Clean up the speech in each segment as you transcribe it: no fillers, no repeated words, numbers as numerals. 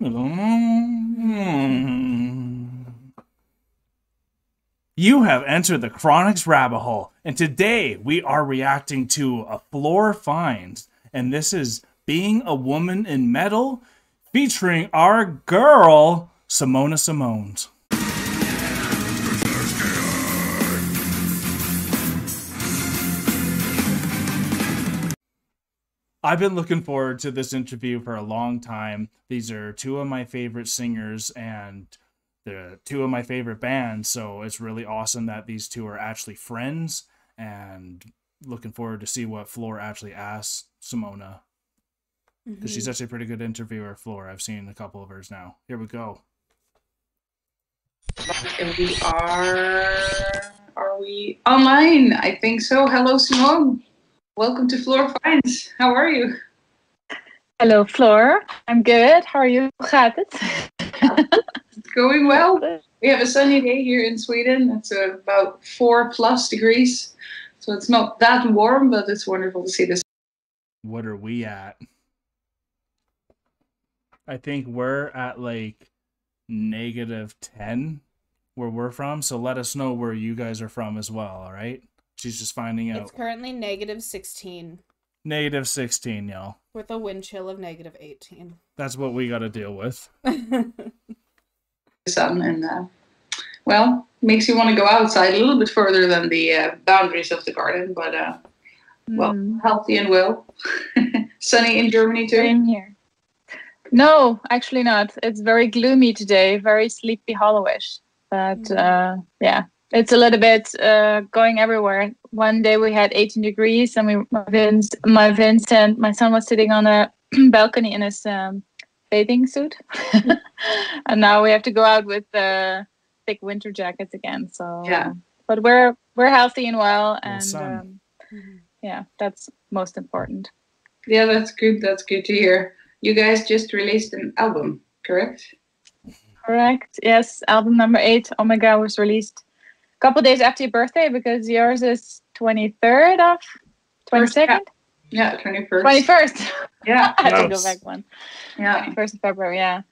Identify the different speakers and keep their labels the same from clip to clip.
Speaker 1: You have entered the Chronics rabbit hole, and today we are reacting to a Floor find, and this is Being a Woman in Metal, featuring our girl, Simone. I've been looking forward to this interview for a long time. These are two of my favorite singers, and they're two of my favorite bands, so it's really awesome that these two are actually friends, and looking forward to see what Floor actually asks Simona. Because she's actually a pretty good interviewer, Floor. I've seen a couple of hers now. Here we go.
Speaker 2: And are we online? I think so. Hello, Simone. Welcome to Floor Finds. How are you?
Speaker 3: Hello, Floor. I'm good. How are you? Hoe gaat het?
Speaker 2: It's going well. We have a sunny day here in Sweden. It's about 4+ degrees. So it's not that warm, but it's wonderful to see this.
Speaker 1: What are we at? I think we're at like -10 where we're from. So let us know where you guys are from as well, all right? She's just finding out.
Speaker 4: It's currently -16.
Speaker 1: -16, y'all.
Speaker 4: With a wind chill of -18.
Speaker 1: That's what we got to deal with.
Speaker 2: Sun and well, makes you want to go outside a little bit further than the boundaries of the garden, but well, healthy and well. Sunny in Germany too.
Speaker 3: Same here. No, actually not. It's very gloomy today, very Sleepy Hollowish. But yeah, it's a little bit going everywhere. One day we had 18 degrees, and my son was sitting on a balcony in his bathing suit, and now we have to go out with thick winter jackets again. So
Speaker 2: yeah,
Speaker 3: but we're healthy and well, and yeah, that's most important.
Speaker 2: Yeah, that's good. That's good to hear. You guys just released an album, correct?
Speaker 3: Correct. Yes, album number 8, Omega, was released a couple days after your birthday, because yours is 23rd of 22nd.
Speaker 2: Yeah, 21st.
Speaker 3: 21st.
Speaker 2: Yeah,
Speaker 3: I had to go back one.
Speaker 2: Yeah,
Speaker 3: 21st of February. Yeah.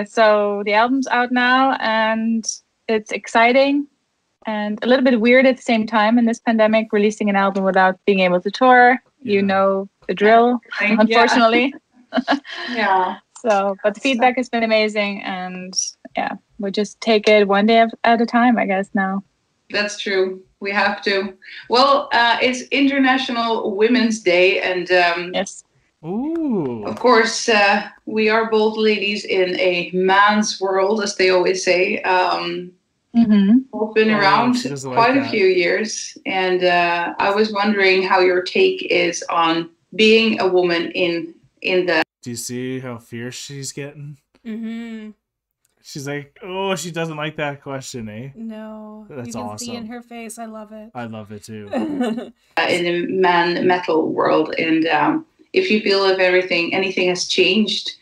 Speaker 3: So the album's out now, and it's exciting and a little bit weird at the same time in this pandemic, releasing an album without being able to tour. Yeah. You know the drill, unfortunately.
Speaker 2: Yeah.
Speaker 3: So, but the feedback has been amazing, and yeah, we just take it one day at a time, I guess, now.
Speaker 2: That's true. We have to. Well, it's International Women's Day, and
Speaker 3: yes.
Speaker 2: Ooh. Of course, we are both ladies in a man's world, as they always say. We've been around quite a few years, and I was wondering how your take is on being a woman in the...
Speaker 1: Do you see how fierce she's getting? She's like, oh, she doesn't like that question, eh?
Speaker 4: No.
Speaker 1: That's
Speaker 4: you can
Speaker 1: awesome.
Speaker 4: see in her face. I love it.
Speaker 1: I love it too.
Speaker 2: In the man metal world, and if you feel if anything has changed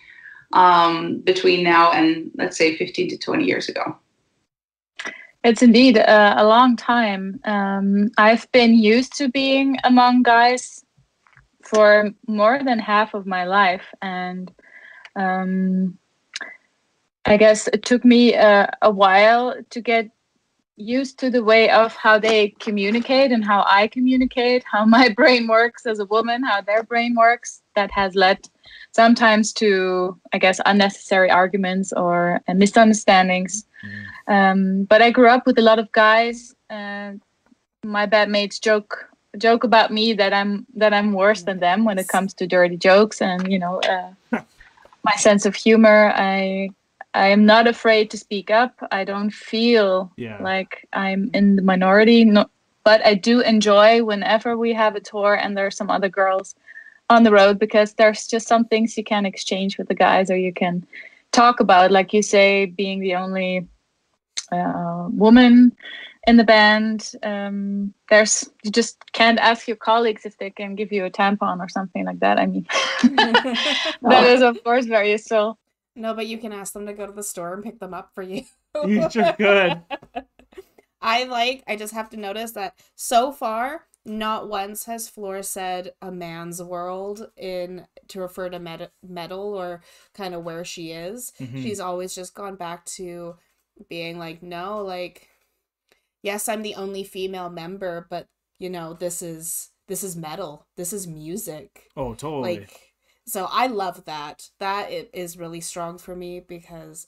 Speaker 2: between now and, let's say, 15 to 20 years ago.
Speaker 3: It's indeed a long time. I've been used to being among guys for more than half of my life, and I guess it took me a while to get used to the way of how they communicate and how I communicate, how my brain works as a woman, how their brain works. That has led sometimes to, I guess, unnecessary arguments or misunderstandings. But I grew up with a lot of guys, and my bandmates joke about me that I'm worse than them when it comes to dirty jokes, and my sense of humor. I am not afraid to speak up. I don't feel like I'm in the minority, but I do enjoy whenever we have a tour and there are some other girls on the road, because there's just some things you can exchange with the guys, or you can talk about, like you say, being the only woman in the band. You just can't ask your colleagues if they can give you a tampon or something like that. I mean, that is of course very useful.
Speaker 4: No, but you can ask them to go to the store and pick them up for you.
Speaker 1: You sure could.
Speaker 4: I just have to notice that so far, not once has Floor said a man's world in to refer to metal or kind of where she is. She's always just gone back to being like, no, like, yes, I'm the only female member, but you know, this is metal. This is music.
Speaker 1: Oh, totally.
Speaker 4: Like, so I love that. That it is really strong for me because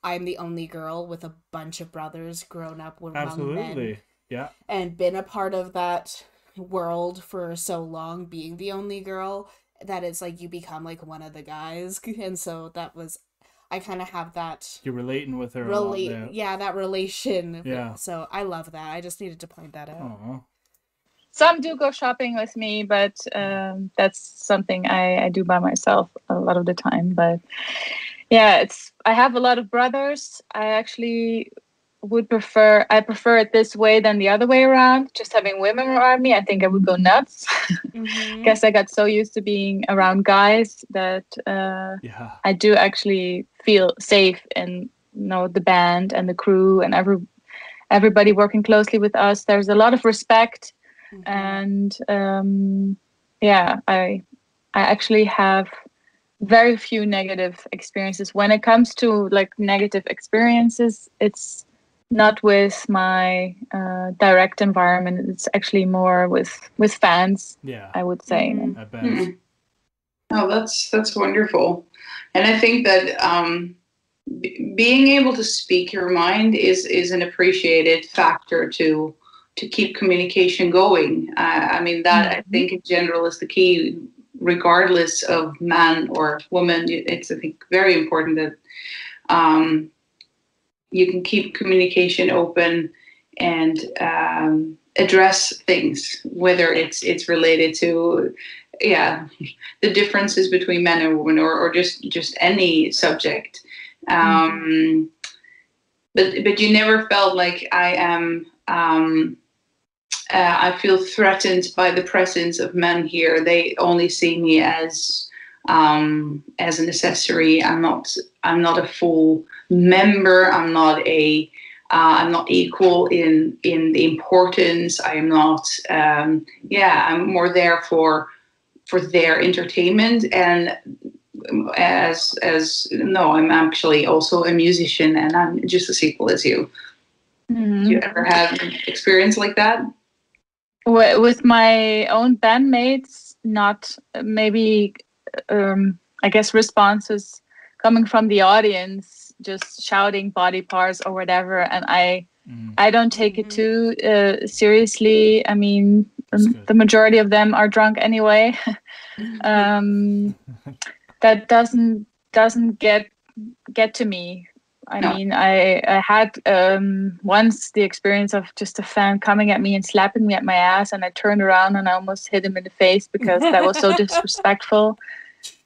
Speaker 4: I'm the only girl with a bunch of brothers grown up with among men.
Speaker 1: Yeah. And
Speaker 4: been a part of that world for so long, being the only girl, that it's like you become like one of the guys. And so that was, I kind of have that.
Speaker 1: You're relating with her a lot there.
Speaker 4: Yeah, that relation.
Speaker 1: Yeah.
Speaker 4: So I love that. I just needed to point that out.
Speaker 1: Aww.
Speaker 3: Some do go shopping with me, but that's something I do by myself a lot of the time. But yeah, I have a lot of brothers. I actually prefer it this way than the other way around. Just having women around me, I think I would go nuts. Guess I got so used to being around guys that I do actually feel safe in, you know, the band and the crew and everybody working closely with us. There's a lot of respect, and I actually have very few negative experiences. When it comes to like negative experiences, it's not with my direct environment. It's actually more with fans. Yeah, I would say.
Speaker 1: I bet.
Speaker 2: Oh, that's wonderful, and I think that being able to speak your mind is an appreciated factor to keep communication going. I mean that I think in general is the key, regardless of man or woman. It's, I think, very important that you can keep communication open and address things, whether it's related to the differences between men and women, or just any subject. But you never felt like I feel threatened by the presence of men here. They only see me as an accessory. I'm not a full member. I'm not equal in the importance. I am not. I'm more there for their entertainment, and I'm actually also a musician, and I'm just as equal as you. Do you ever have an experience like that?
Speaker 3: With my own bandmates, not maybe. I guess responses coming from the audience, just shouting body parts or whatever, and I don't take it too seriously. I mean, the majority of them are drunk anyway. That doesn't get to me. I mean, I had once the experience of just a fan coming at me and slapping me at my ass, and I turned around and I almost hit him in the face because that was so disrespectful.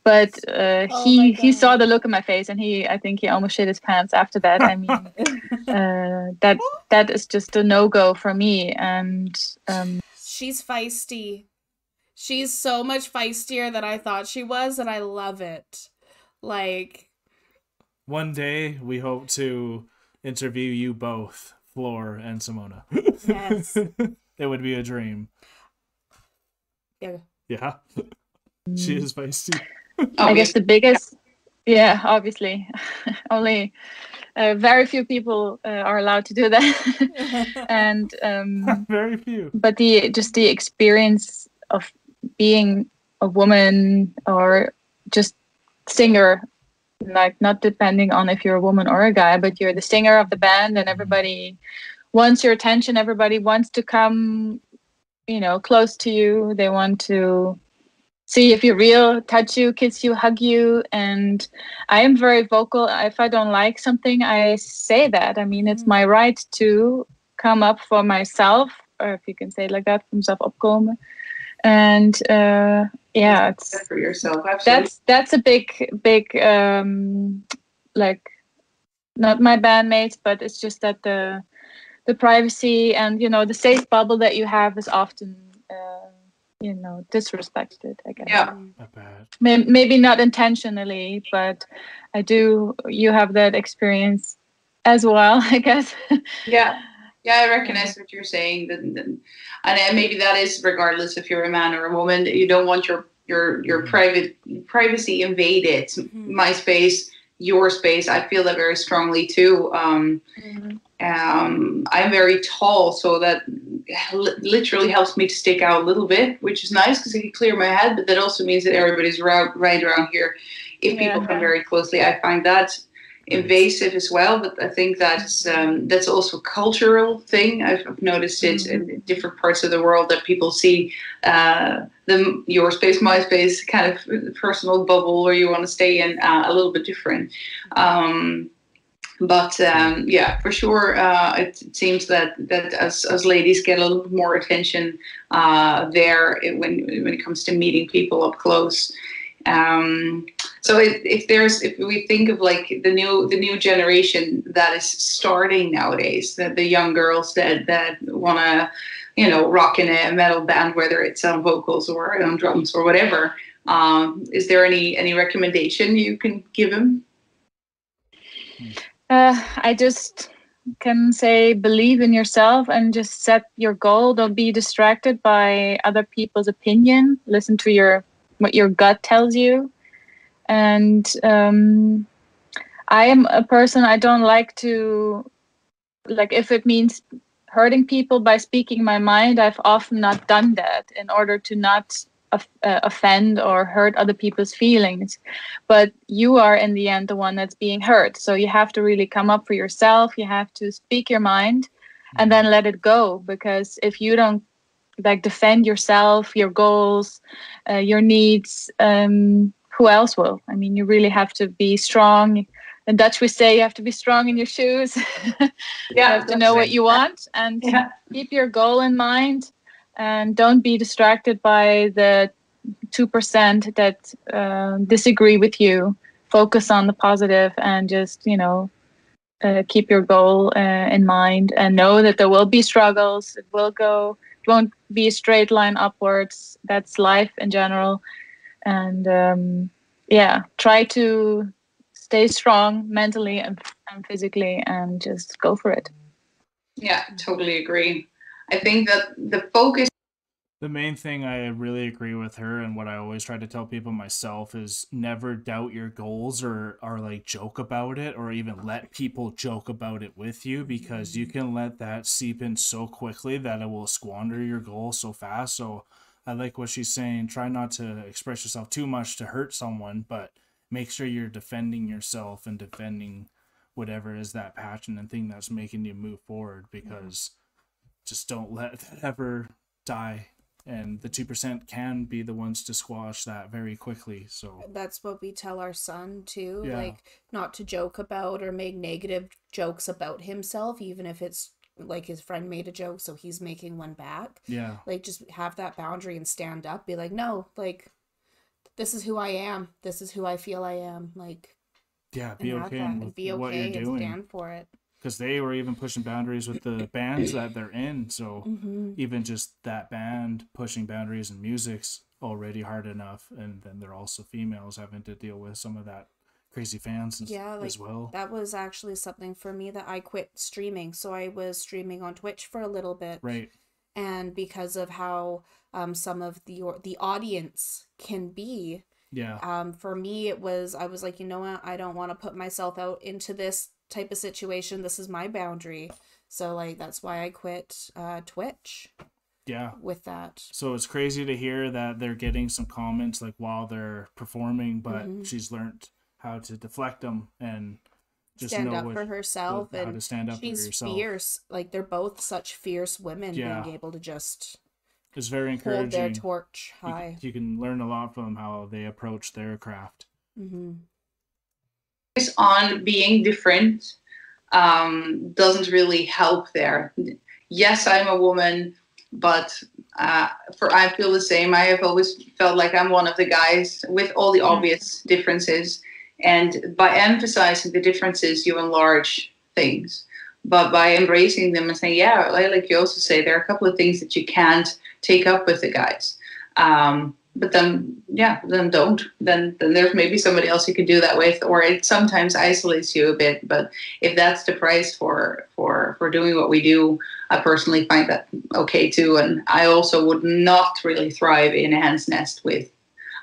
Speaker 3: But he saw the look in my face, and I think he almost shit his pants after that. I mean, that is just a no-go for me. And
Speaker 4: she's feisty. She's so much feistier than I thought she was, and I love it. Like,
Speaker 1: one day we hope to interview you both, Floor and Simone.
Speaker 4: Yes.
Speaker 1: It would be a dream.
Speaker 4: Yeah.
Speaker 1: Yeah. She is feisty.
Speaker 3: I guess the biggest, obviously, only very few people are allowed to do that, and
Speaker 1: very few.
Speaker 3: But the experience of being a woman or just singer, like not depending on if you're a woman or a guy, but you're the singer of the band, and everybody wants your attention. Everybody wants to come, close to you. They want to see if you're real, touch you, kiss you, hug you. And I am very vocal. If I don't like something, I say that. I mean, it's my right to come up for myself, or if you can say it like that, from self opkomen. And it's
Speaker 2: for yourself. Absolutely.
Speaker 3: That's a big like, not my bandmates, but it's just that the privacy and the safe bubble that you have is often disrespected, I guess.
Speaker 2: Yeah.
Speaker 1: Not bad.
Speaker 3: Maybe not intentionally, but you have that experience as well, I guess.
Speaker 2: Yeah, I recognize what you're saying. And maybe that is regardless if you're a man or a woman. You don't want your your privacy invaded. MySpace, your space. I feel that very strongly too. I'm very tall, so that literally helps me to stick out a little bit, which is nice because I can clear my head. But that also means that everybody's right around here. If people come very closely, I find that invasive as well. But I think that's also a cultural thing. I've noticed it in different parts of the world that people see your space, MySpace kind of personal bubble where you want to stay in a little bit different. But yeah, for sure, it seems that as ladies get a little bit more attention there when it comes to meeting people up close. So if we think of like the new generation that is starting nowadays, the young girls that want to, you know, rock in a metal band, whether it's on vocals or on drums or whatever, is there any recommendation you can give them?
Speaker 3: I just can say believe in yourself and just set your goal. Don't be distracted by other people's opinion. Listen to what your gut tells you. And I am a person, I don't like to, like, if it means hurting people by speaking my mind, I've often not done that in order to not offend or hurt other people's feelings. But you are in the end the one that's being hurt, so you have to really come up for yourself. You have to speak your mind and then let it go, because if you don't like defend yourself, your goals, your needs, who else will? I mean, you really have to be strong. In Dutch we say you have to be strong in your shoes. You have to know what you want and keep your goal in mind. And don't be distracted by the 2% that disagree with you. Focus on the positive and just, you know, keep your goal in mind and know that there will be struggles. It won't be a straight line upwards. That's life in general. And try to stay strong mentally and physically and just go for it.
Speaker 2: Yeah, totally agree. I think that the
Speaker 1: main thing I really agree with her, and what I always try to tell people myself, is never doubt your goals or like joke about it, or even let people joke about it with you, because you can let that seep in so quickly that it will squander your goal so fast. So I like what she's saying. Try not to express yourself too much to hurt someone, but make sure you're defending yourself and defending whatever is that passion and thing that's making you move forward, because just don't let that ever die. And the 2% can be the ones to squash that very quickly. So
Speaker 4: that's what we tell our son too, like not to joke about or make negative jokes about himself, even if it's like his friend made a joke, so he's making one back. Yeah. Like, just have that boundary and stand up. Be like, no, like, this is who I am. This is who I feel I am. Like,
Speaker 1: yeah, be okay with what you're doing.
Speaker 4: And stand for it.
Speaker 1: Because they were even pushing boundaries with the bands that they're in. So even just that band pushing boundaries in music's already hard enough. And then they're also females having to deal with some of that crazy fans as well.
Speaker 4: That was actually something for me that I quit streaming. So I was streaming on Twitch for a little bit.
Speaker 1: Right.
Speaker 4: And because of how some of the audience can be. Yeah. For me, I was like, you know what? I don't want to put myself out into this type of situation. This is my boundary. So like that's why I quit Twitch. Yeah. With that.
Speaker 1: So it's crazy to hear that they're getting some comments like while they're performing, but she's learned how to deflect them and just
Speaker 4: stand up for herself,
Speaker 1: and how to stand up for yourself.
Speaker 4: She's fierce. Like, they're both such fierce women, being able to just
Speaker 1: it's very encouraging.
Speaker 4: Hold their torch high.
Speaker 1: You can learn a lot from how they approach their craft.
Speaker 2: On being different doesn't really help there. Yes, I'm a woman, but I feel the same. I have always felt like I'm one of the guys with all the obvious differences. And by emphasizing the differences, you enlarge things. But by embracing them and saying, yeah, like you also say, there are a couple of things that you can't take up with the guys. But then don't. Then there's maybe somebody else you can do that with, or it sometimes isolates you a bit. But if that's the price for doing what we do, I personally find that okay too. And I also would not really thrive in a hen's nest with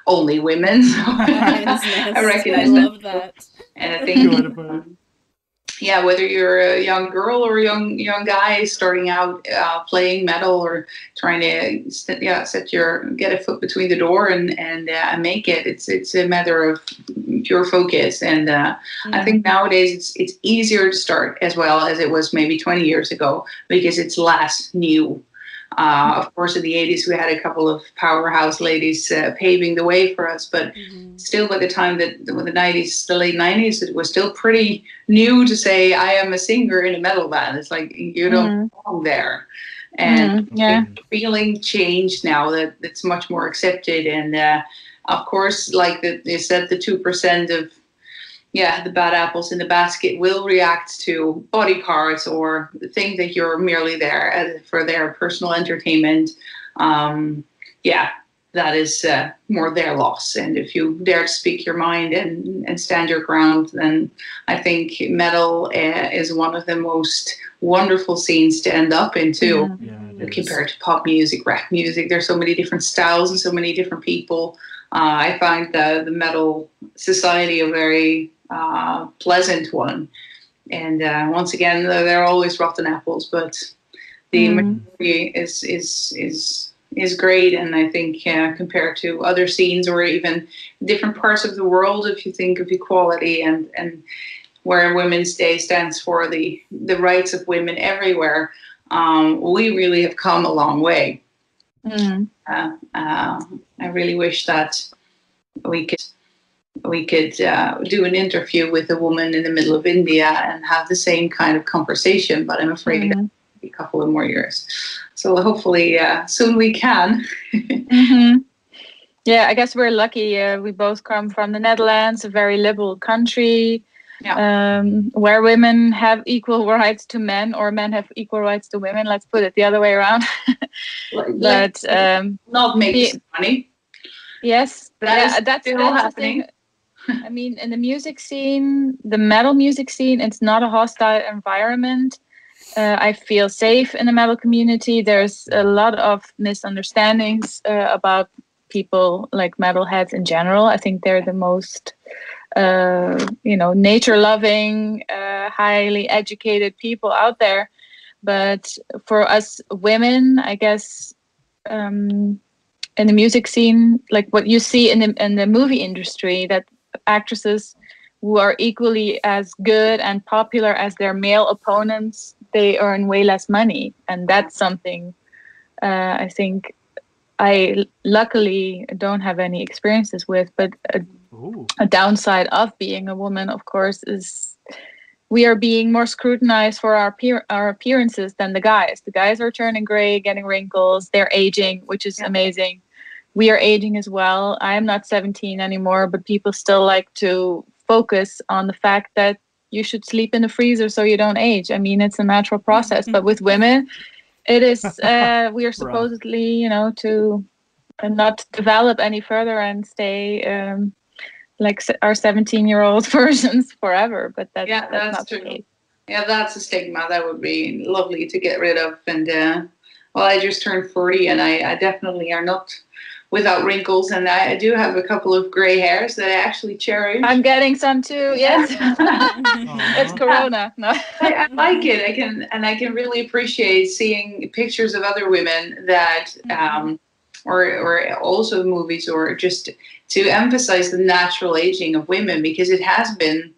Speaker 2: only women. So I recognize
Speaker 4: I love that.
Speaker 2: And I think, yeah, whether you're a young girl or a young guy starting out playing metal or trying to get a foot between the door and make it, it's a matter of pure focus. And I think nowadays it's easier to start as well as it was maybe 20 years ago because it's less new. Of course, in the 80s, we had a couple of powerhouse ladies paving the way for us. But still, by the time that the late 90s, it was still pretty new to say, I am a singer in a metal band. It's like, you don't belong there. And the feeling changed now that it's much more accepted. And of course, like they said, the 2% of the bad apples in the basket will react to body parts or think that you're merely there for their personal entertainment. That is more their loss. And if you dare to speak your mind and stand your ground, then I think metal is one of the most wonderful scenes to end up into compared to pop music, rap music. There's so many different styles and so many different people. I find the metal society a very pleasant one, and once again, they're always rotten apples, but the majority is great. And I think compared to other scenes or even different parts of the world, if you think of equality and where Women's Day stands for the rights of women everywhere, we really have come a long way. I really wish that we could do an interview with a woman in the middle of India and have the same kind of conversation, but I'm afraid it'll be a couple of more years. So hopefully soon we can.
Speaker 3: Yeah, I guess we're lucky. We both come from the Netherlands, a very liberal country, where women have equal rights to men, or men have equal rights to women. Let's put it the other way around. But
Speaker 2: not make money.
Speaker 3: Yes, that's
Speaker 2: still happening.
Speaker 3: I mean, in the music scene, the metal music scene, it's not a hostile environment. I feel safe in the metal community. There's a lot of misunderstandings about people like metalheads in general. I think they're the most, nature-loving, highly educated people out there. But for us women, I guess, in the music scene, like what you see in the movie industry, that actresses who are equally as good and popular as their male opponents, they earn way less money. And that's something I think I luckily don't have any experiences with. But a downside of being a woman, of course, is we are being more scrutinized for our appearances than the guys. The guys are turning gray, getting wrinkles, they're aging, which is amazing. We are aging as well. I am not 17 anymore, but people still like to focus on the fact that you should sleep in the freezer so you don't age. I mean, it's a natural process. But with women, it is, we are supposedly, to not develop any further and stay like our 17-year-old versions forever. But that's not
Speaker 2: true.
Speaker 3: the case.
Speaker 2: Yeah, that's a stigma that would be lovely to get rid of. And I just turned 40, and I definitely are not without wrinkles, and I do have a couple of gray hairs that I actually cherish.
Speaker 3: I'm getting some too. Yes, it's Corona. No,
Speaker 2: I like it. I can really appreciate seeing pictures of other women that, or also movies, or just to emphasize the natural aging of women, because it has been,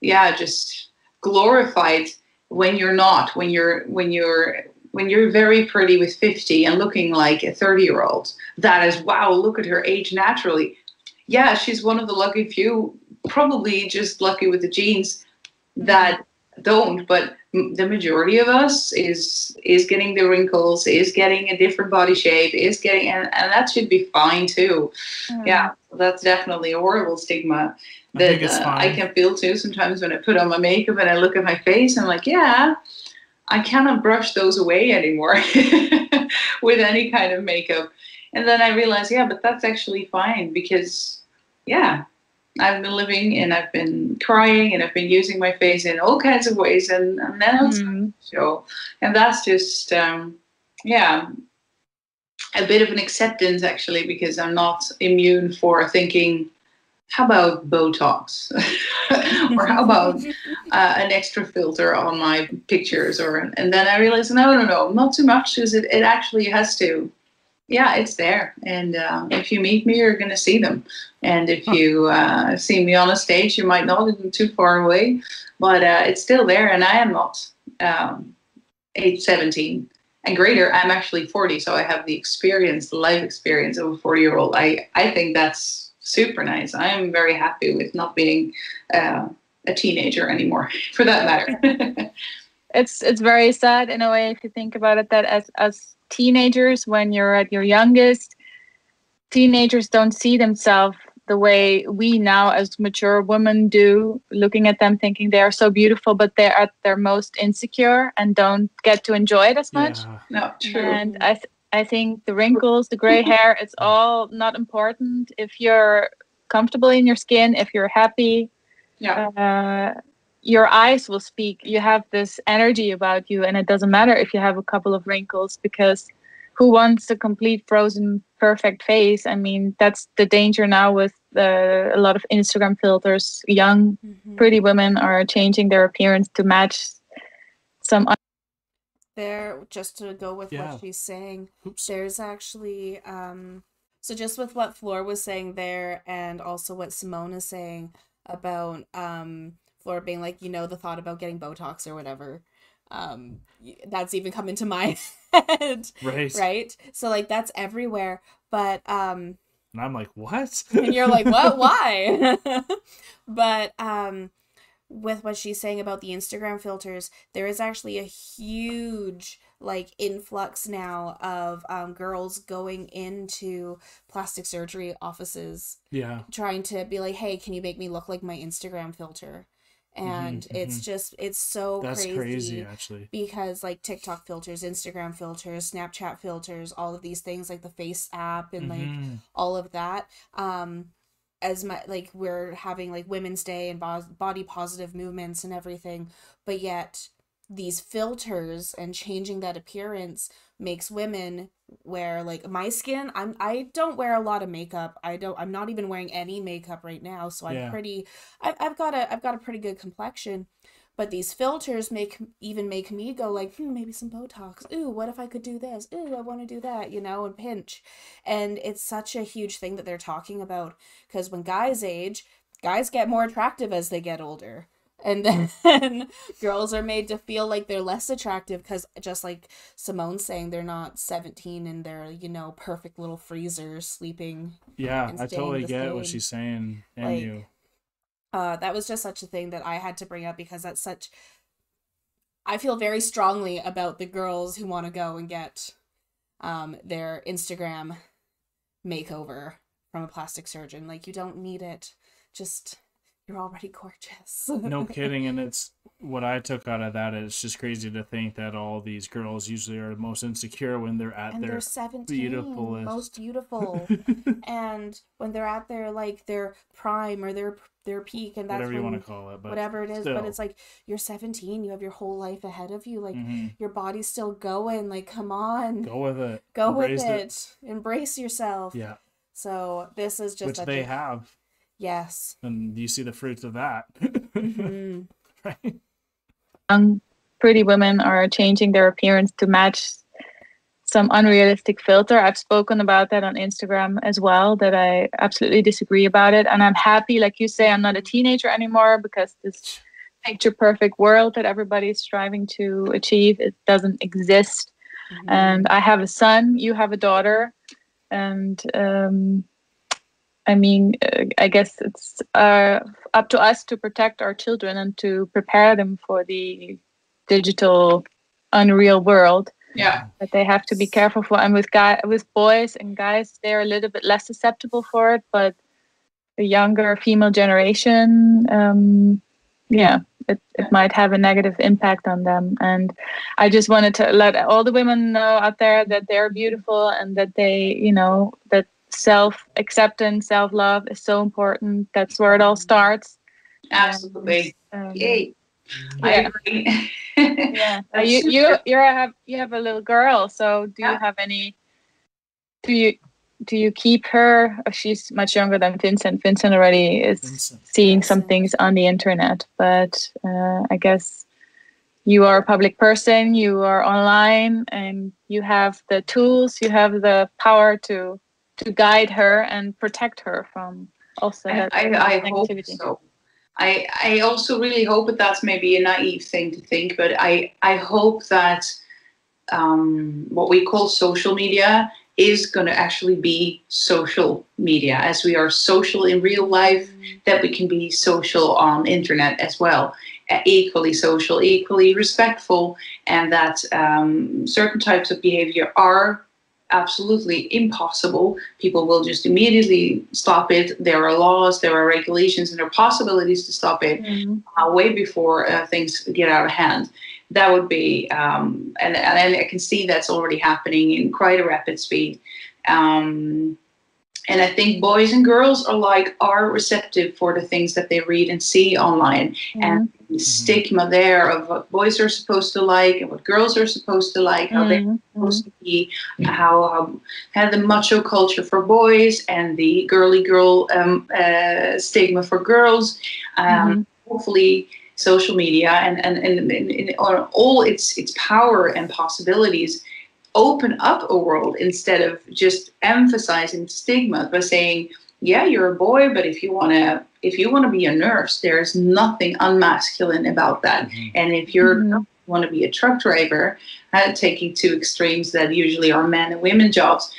Speaker 2: just glorified when you're not, when you're very pretty with 50 and looking like a 30-year-old. That is, wow, look at her age naturally. Yeah, she's one of the lucky few, probably just lucky with the genes that don't, but the majority of us is getting the wrinkles, is getting a different body shape, is getting, and that should be fine too. Yeah, that's definitely a horrible stigma that I can feel too sometimes when I put on my makeup and I look at my face. I'm like, I cannot brush those away anymore with any kind of makeup. And then I realized, but that's actually fine, because, I've been living and I've been crying and I've been using my face in all kinds of ways, and then it's show. And that's just, a bit of an acceptance, actually, because I'm not immune for thinking, how about Botox? Or how about an extra filter on my pictures? And then I realized, no, not too much, because it actually has to. Yeah, it's there. And if you meet me, you're going to see them. And if you see me on a stage, you might not even too far away. But it's still there. And I am not age 17 and greater. I'm actually 40. So I have the life experience of a 40-year-old. I think that's super nice. I'm very happy with not being a teenager anymore, for that matter.
Speaker 3: It's very sad in a way, if you think about it, that as teenagers, when you're at your youngest, teenagers don't see themselves the way we now as mature women do, looking at them thinking they are so beautiful, but they're at their most insecure and don't get to enjoy it as much.
Speaker 2: No, true.
Speaker 3: And I think the wrinkles, the gray hair, it's all not important. If you're comfortable in your skin, if you're happy, your eyes will speak. You have this energy about you, and it doesn't matter if you have a couple of wrinkles, because who wants a complete frozen perfect face? I mean, that's the danger now with a lot of Instagram filters. Young pretty women are changing their appearance to match some
Speaker 4: there. Just to go with what she's saying, there's actually so just with what Floor was saying there, and also what Simone is saying about Floor being like, the thought about getting Botox or whatever, that's even come into my head, right? So like that's everywhere, but and
Speaker 1: I'm like, what?
Speaker 4: And you're like, what? Why? But with what she's saying about the Instagram filters, there is actually a huge influx now of girls going into plastic surgery offices, trying to be like, hey, can you make me look like my Instagram filter? And it's so
Speaker 1: that's crazy actually, because
Speaker 4: TikTok filters, Instagram filters, Snapchat filters, all of these things, like the Face app and all of that, as my we're having Women's Day and body positive movements and everything, but yet these filters and changing that appearance makes women wear my skin. I don't wear a lot of makeup. I'm not even wearing any makeup right now, so I'm pretty I've got a pretty good complexion, but these filters make me go maybe some Botox. Ooh, what if I could do this? Ooh, I want to do that, and pinch. And it's such a huge thing that they're talking about, because when guys age, guys get more attractive as they get older. And then girls are made to feel like they're less attractive because, just like Simone's saying, they're not 17 and they're, perfect little freezers sleeping.
Speaker 1: Yeah, I totally get what she's saying. And
Speaker 4: that was just such a thing that I had to bring up, because that's I feel very strongly about the girls who want to go and get their Instagram makeover from a plastic surgeon. You don't need it. Just... you're already gorgeous.
Speaker 1: No kidding. And it's what I took out of that. It's just crazy to think that all these girls usually are most insecure when they're at their 17,
Speaker 4: most beautiful. And when they're at their prime or their peak, and that's
Speaker 1: whatever you want to call it, but
Speaker 4: whatever it is,
Speaker 1: still.
Speaker 4: But it's you're 17, you have your whole life ahead of you, your body's still going, come on,
Speaker 1: go with it,
Speaker 4: embrace yourself.
Speaker 1: Yeah.
Speaker 4: So this is just
Speaker 1: which they have.
Speaker 4: Yes.
Speaker 1: And you see the fruits of that. Right?
Speaker 3: Young, pretty women are changing their appearance to match some unrealistic filter. I've spoken about that on Instagram as well, that I absolutely disagree about it. And I'm happy, like you say, I'm not a teenager anymore, because this picture perfect world that everybody's striving to achieve, it doesn't exist. And I have a son, you have a daughter. And I mean, I guess it's up to us to protect our children and to prepare them for the digital, unreal world.
Speaker 2: Yeah,
Speaker 3: that they have to be careful for. And with boys and guys, they're a little bit less susceptible for it. But the younger female generation, it might have a negative impact on them. And I just wanted to let all the women know out there that they're beautiful, and that they, that self-acceptance, self-love is so important. That's where it all starts.
Speaker 2: Absolutely. Yay.
Speaker 3: Yeah.
Speaker 2: I agree.
Speaker 3: Yeah. You have a little girl, so do you have any do you keep her? She's much younger than Vincent. Vincent already is seeing some things on the internet, but I guess you are a public person, you are online, and you have the tools, you have the power to guide her and protect her from also that
Speaker 2: I hope
Speaker 3: negativity.
Speaker 2: so. I also really hope that that's maybe a naive thing to think, but I hope that what we call social media is going to actually be social media, as we are social in real life, that we can be social on internet as well, equally social, equally respectful, and that certain types of behavior are absolutely impossible. People will just immediately stop it. There are laws, there are regulations, and there are possibilities to stop it way before things get out of hand. That would be, and I can see that's already happening in quite a rapid speed. And I think boys and girls are receptive for the things that they read and see online, and the stigma there of what boys are supposed to like and what girls are supposed to like, how they're supposed to be, how the macho culture for boys and the girly girl stigma for girls. Hopefully, social media and all its power and possibilities open up a world instead of just emphasizing stigma by saying, yeah, you're a boy, but if you want to be a nurse, there's nothing unmasculine about that. And if you want to be a truck driver, taking two extremes that usually are men and women jobs,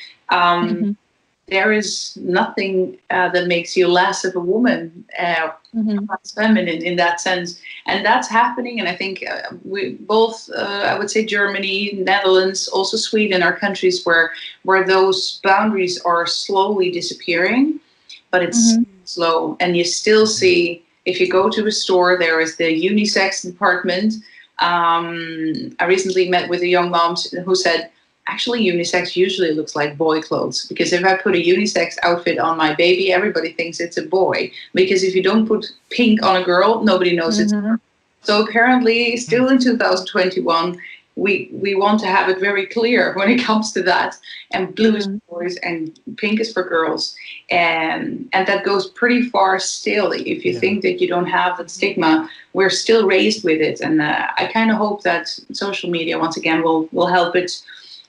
Speaker 2: there is nothing that makes you less of a woman, less feminine in that sense. And that's happening. And I think we both, I would say Germany, Netherlands, also Sweden are countries where those boundaries are slowly disappearing, but it's slow. And you still see, if you go to a store, there is the unisex department. I recently met with a young mom who said, actually, unisex usually looks like boy clothes, because if I put a unisex outfit on my baby, everybody thinks it's a boy. Because if you don't put pink on a girl, nobody knows it's a girl. So apparently, still in 2021, we want to have it very clear when it comes to that. And blue is for boys and pink is for girls. And that goes pretty far still. If you think that you don't have that stigma, we're still raised with it. And I kind of hope that social media, once again, will help it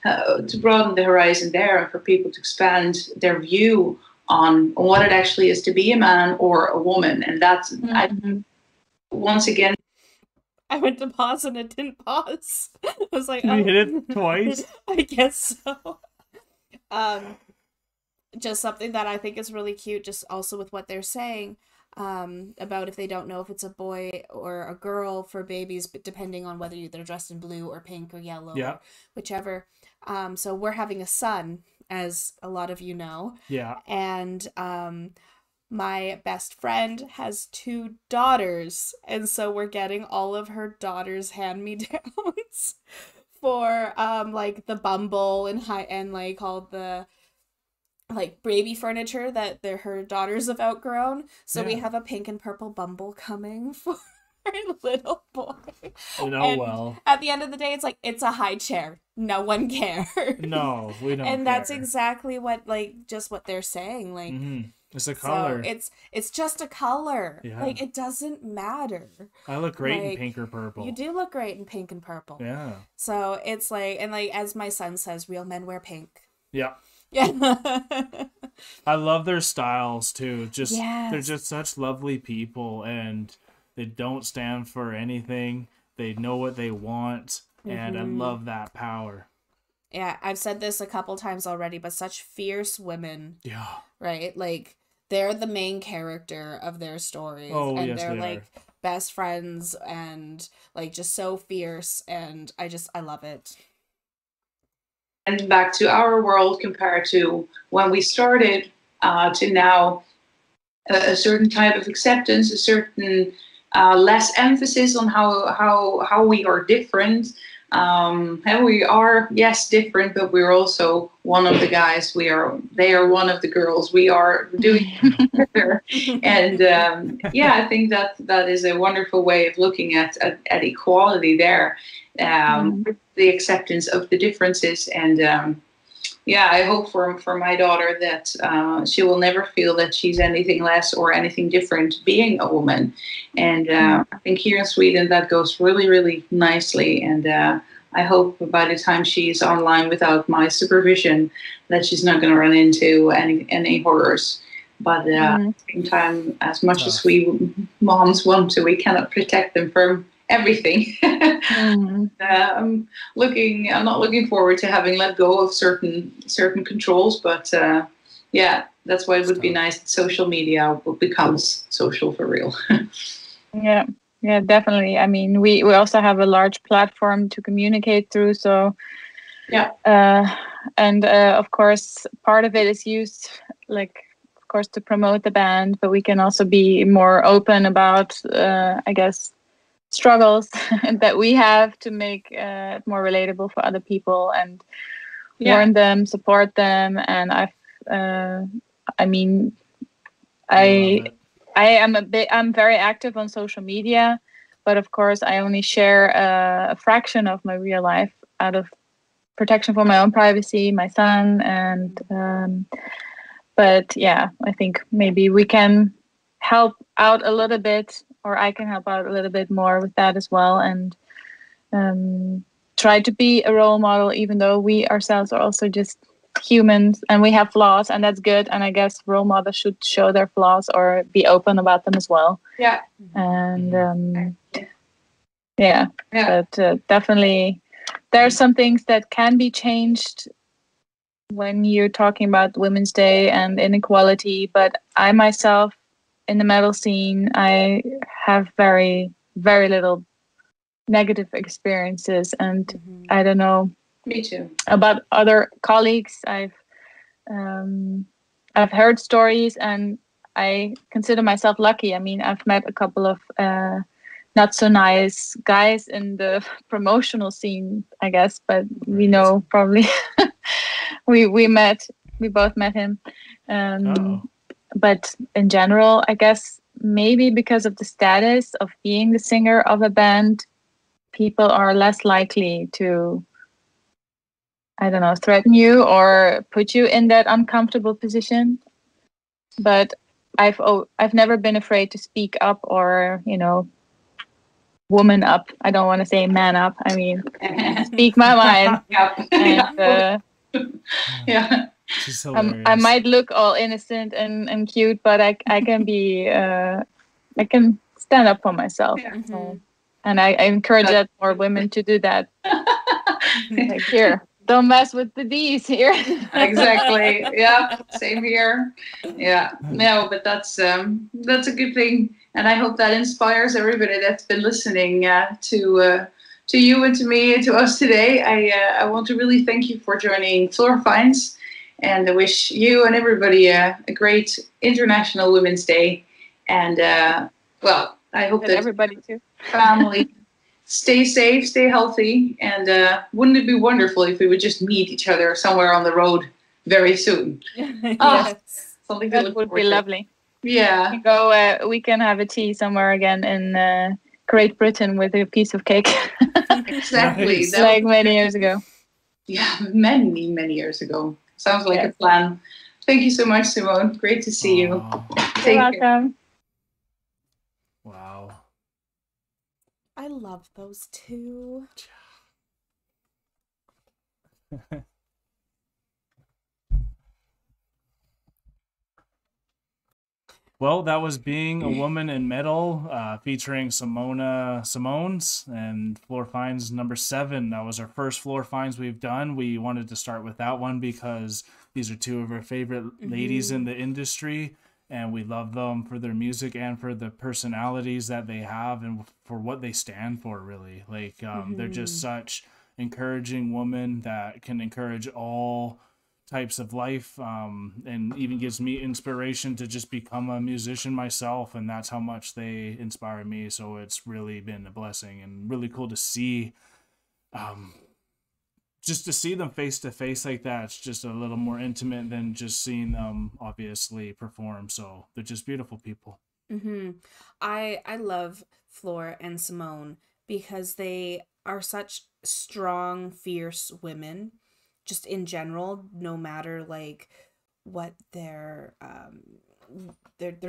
Speaker 2: to broaden the horizon there, and for people to expand their view on what it actually is to be a man or a woman. And that's, once again,
Speaker 4: I went to pause and it didn't pause. I was like,
Speaker 1: you hit it twice?
Speaker 4: I guess so. Just something that I think is really cute, just also with what they're saying, about if they don't know if it's a boy or a girl for babies, but depending on whether they're dressed in blue or pink or yellow, or whichever. So we're having a son, as a lot of you know. Yeah. And my best friend has 2 daughters, and so we're getting all of her daughters' hand-me-downs for like the Bumble and like all the like baby furniture that her daughters have outgrown. So we have a pink and purple Bumble coming for our little boy. Well, at the end of the day, it's like, it's a high chair. No one cares. No, we don't. And that's exactly what, like, just what they're saying. Like, it's a color. So it's just a color. Yeah. Like, it doesn't matter.
Speaker 1: I look great in pink or purple.
Speaker 4: You do look great in pink and purple. Yeah. So it's like, and like, as my son says, real men wear pink. Yeah. Yeah.
Speaker 1: I love their styles too. They're just such lovely people, and they don't stand for anything. They know what they want, and I love that power.
Speaker 4: Yeah, I've said this a couple times already, but such fierce women. Yeah. Right? Like, they're the main character of their stories. Oh, and yes, they're like best friends and like just so fierce, and I love it.
Speaker 2: And back to our world compared to when we started to now, a certain type of acceptance, a certain less emphasis on how we are different. And we are, yes, different, but we're also one of the guys. They are one of the girls. We are doing better. And I think that is a wonderful way of looking at equality there, with the acceptance of the differences. And yeah, I hope for my daughter that she will never feel that she's anything less or anything different being a woman. And I think here in Sweden that goes really, really nicely. And I hope by the time she's online without my supervision that she's not going to run into any horrors. But at the same time, as much as we moms want to, we cannot protect them from everything. I'm not looking forward to having let go of certain controls, but yeah, that's why it would be nice that social media becomes social for real.
Speaker 3: Yeah, definitely. I mean, we also have a large platform to communicate through, so
Speaker 2: yeah.
Speaker 3: And of course part of it is used, like, of course, to promote the band, but we can also be more open about I guess struggles that we have to make it more relatable for other people, and warn them, support them. And I'm very active on social media, but of course I only share a fraction of my real life out of protection for my own privacy, my son, and but yeah, I think maybe we can help out a little bit, or I can help out a little bit more with that as well, and try to be a role model, even though we ourselves are also just humans and we have flaws, and that's good. And I guess role models should show their flaws or be open about them as well.
Speaker 2: Yeah.
Speaker 3: And but definitely there are some things that can be changed when you're talking about Women's Day and inequality, but I myself in the metal scene, I have very, very little negative experiences, and I don't know.
Speaker 2: Me too.
Speaker 3: About other colleagues, I've heard stories, and I consider myself lucky. I mean, I've met a couple of not so nice guys in the promotional scene, I guess, but we know probably we both met him. But in general, I guess maybe because of the status of being the singer of a band, people are less likely to, I don't know, threaten you or put you in that uncomfortable position. But I've never been afraid to speak up or, woman up. I don't want to say man up. I mean, speak my mind. And,
Speaker 2: yeah.
Speaker 3: I might look all innocent and cute, but I can be I can stand up for myself.
Speaker 2: Yeah.
Speaker 3: So, and I encourage that more women to do that. Like, here, don't mess with the D's here.
Speaker 2: Exactly. Yeah. Same here. Yeah. No, but that's a good thing, and I hope that inspires everybody that's been listening to you and to me and to us today. I want to really thank you for joining Floor Finds, and I wish you and everybody a great International Women's Day. And well, I hope that
Speaker 3: everybody too.
Speaker 2: Family. Stay safe, stay healthy, and wouldn't it be wonderful if we would just meet each other somewhere on the road very soon?
Speaker 3: Yes.
Speaker 2: Something
Speaker 3: that would be lovely.
Speaker 2: Yeah.
Speaker 3: We can have a tea somewhere again in Great Britain with a piece of cake.
Speaker 2: Exactly.
Speaker 3: Nice. Like many years ago.
Speaker 2: Yeah, many, many years ago. Sounds like a plan. Thank you so much, Simone. Great to see you.
Speaker 3: You're welcome.
Speaker 1: Wow.
Speaker 4: I love those two.
Speaker 1: Well, that was Being a Woman in Metal, featuring Simone's and Floor Finds number 7. That was our first Floor Finds we've done. We wanted to start with that one because these are two of our favorite ladies in the industry, and we love them for their music and for the personalities that they have and for what they stand for, really. Like, they're just such encouraging women that can encourage all types of life, and even gives me inspiration to just become a musician myself, and that's how much they inspire me. So it's really been a blessing and really cool to see, just to see them face to face like that. It's just a little more intimate than just seeing them obviously perform. So they're just beautiful people.
Speaker 4: I love Floor and Simone because they are such strong, fierce women. just in general, no matter like what their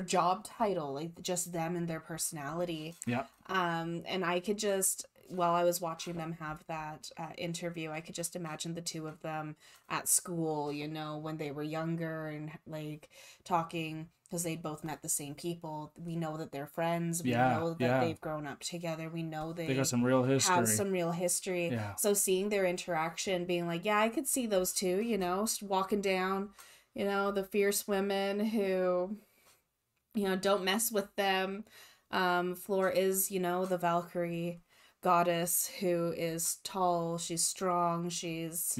Speaker 4: job title, like just them and their personality.
Speaker 1: Yeah.
Speaker 4: And I could just, while I was watching them have that interview, I could just imagine the two of them at school, you know, when they were younger and like talking, because they both met the same people. We know that they're friends. We know that they've grown up together. We know they
Speaker 1: got some real history.
Speaker 4: Have some real history.
Speaker 1: Yeah.
Speaker 4: So seeing their interaction, being like, yeah, I could see those two, you know, walking down, you know, the fierce women who, you know, don't mess with them. Floor is, you know, the Valkyrie goddess who is tall, she's strong, she's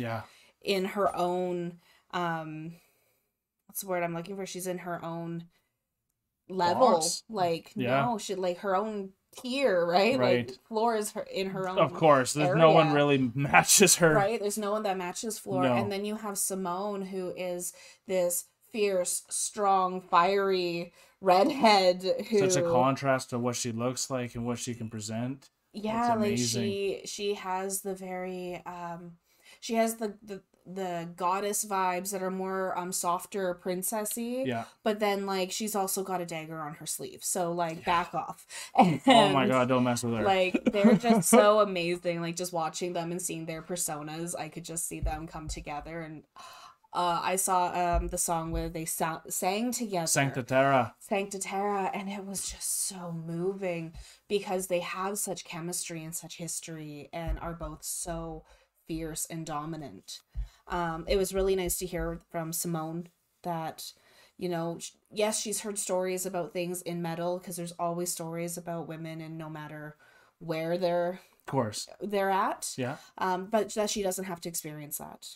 Speaker 4: in her own what's the word I'm looking for? She's in her own level.
Speaker 1: Box.
Speaker 4: Like no, she like her own tier, right? Like Floor is in her own.
Speaker 1: Of course, there's
Speaker 4: area.
Speaker 1: No one really matches her.
Speaker 4: Right? There's no one that matches Floor.
Speaker 1: No.
Speaker 4: And then you have Simone, who is this fierce, strong, fiery redhead who
Speaker 1: such a contrast to what she looks like and what she can present.
Speaker 4: Yeah, like she has the very she has the goddess vibes that are more softer, princessy.
Speaker 1: Yeah.
Speaker 4: But then like she's also got a dagger on her sleeve. So like back off. And,
Speaker 1: oh my god, don't mess with her.
Speaker 4: Like they're just so amazing. Like just watching them and seeing their personas, I could just see them come together. And I saw the song where they sang together, Sancta Terra, and it was just so moving because they have such chemistry and such history and are both so fierce and dominant. It was really nice to hear from Simone that, you know, yes, she's heard stories about things in metal, because there's always stories about women, and no matter where they're at, but that she doesn't have to experience that.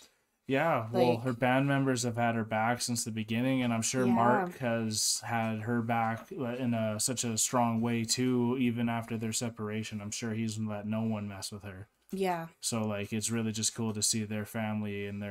Speaker 1: Yeah, well, her band members have had her back since the beginning, and I'm sure Mark has had her back in such a strong way too, even after their separation. I'm sure he's let no one mess with her.
Speaker 4: Yeah.
Speaker 1: So like, it's really just cool to see their family and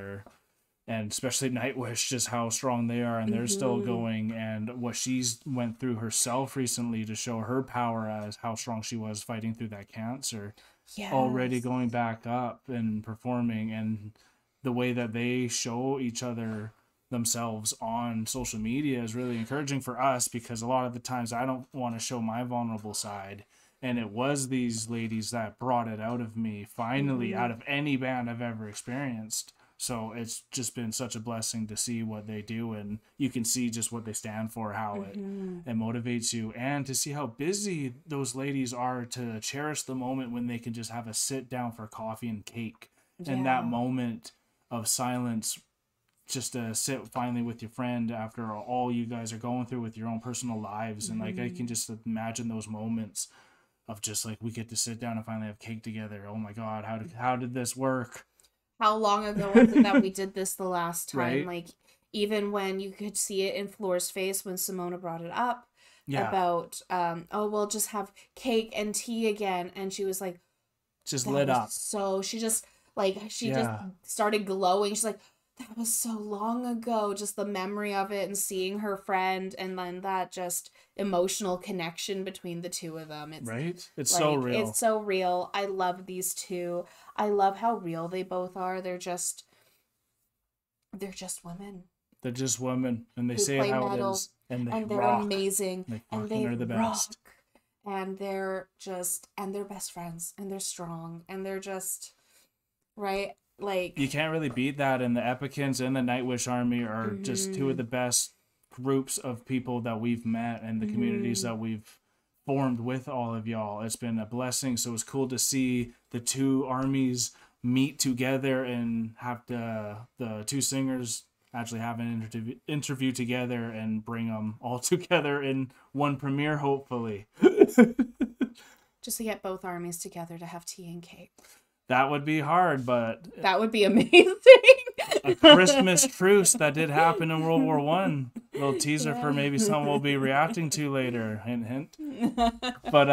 Speaker 1: especially Nightwish, just how strong they are, and they're still going, and what she's went through herself recently to show her power as how strong she was fighting through that cancer. Yes. Already going back up and performing, and the way that they show each other themselves on social media is really encouraging for us, because a lot of the times I don't want to show my vulnerable side. And it was these ladies that brought it out of me, finally, out of any band I've ever experienced. So it's just been such a blessing to see what they do, and you can see just what they stand for, how it motivates you, and to see how busy those ladies are to cherish the moment when they can just have a sit down for coffee and cake. Yeah. And that moment of silence, just to sit finally with your friend after all you guys are going through with your own personal lives. And like, I can just imagine those moments of just like, we get to sit down and finally have cake together. Oh my God, how did this work?
Speaker 4: How long ago was it that we did this the last time?
Speaker 1: Right?
Speaker 4: Like, even when you could see it in Floor's face when Simona brought it up about, we'll just have cake and tea again. And she was like,
Speaker 1: just lit up.
Speaker 4: So she just started glowing. She's like, that was so long ago. Just the memory of it and seeing her friend, and then that just emotional connection between the two of them.
Speaker 1: It's so real.
Speaker 4: It's so real. I love these two. I love how real they both are. They're just women.
Speaker 1: They're just women, and they say it how it is. And they're
Speaker 4: rock. Amazing.
Speaker 1: And they're the best.
Speaker 4: And they're best friends, and they're strong, and they're just right. Like,
Speaker 1: you can't really beat that, and the Epicans and the Nightwish Army are just two of the best groups of people that we've met, and the communities that we've formed with all of y'all. It's been a blessing. So it's cool to see the two armies meet together and have the two singers actually have an interview together and bring them all together in one premiere, hopefully.
Speaker 4: Just to get both armies together to have tea and cake.
Speaker 1: That would be hard, but
Speaker 4: that would be amazing.
Speaker 1: A Christmas truce that did happen in World War I. Little teaser for maybe someone we'll be reacting to later. Hint, hint. But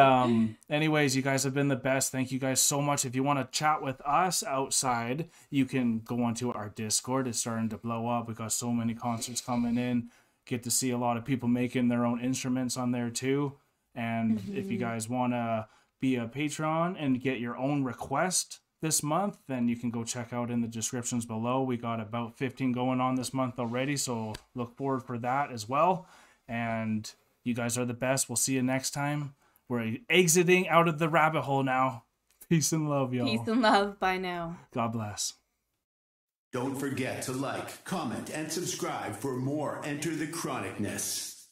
Speaker 1: anyways, you guys have been the best. Thank you guys so much. If you want to chat with us outside, you can go onto our Discord. It's starting to blow up. We got so many concerts coming in. Get to see a lot of people making their own instruments on there too. And if you guys want to be a patron and get your own request this month, then you can go check out in the descriptions below. We got about 15 going on this month already, so look forward for that as well. And you guys are the best. We'll see you next time. We're exiting out of the rabbit hole now. Peace and love, y'all.
Speaker 4: Peace and love. Bye now.
Speaker 1: God bless.
Speaker 5: Don't forget to like, comment, and subscribe for more Enter the Chronicness.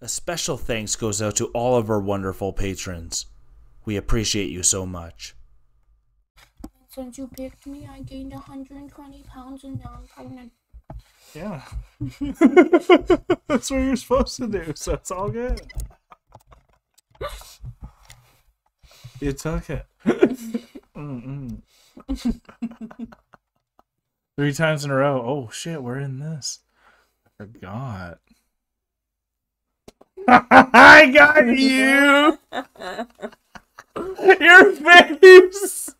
Speaker 1: A special thanks goes out to all of our wonderful patrons. We appreciate you so much.
Speaker 4: Since you picked me, I gained 120 pounds and now I'm pregnant.
Speaker 1: Yeah. That's what you're supposed to do, so it's all good. You took it. 3 times in a row. Oh shit, we're in this. I forgot. I got you! Your face!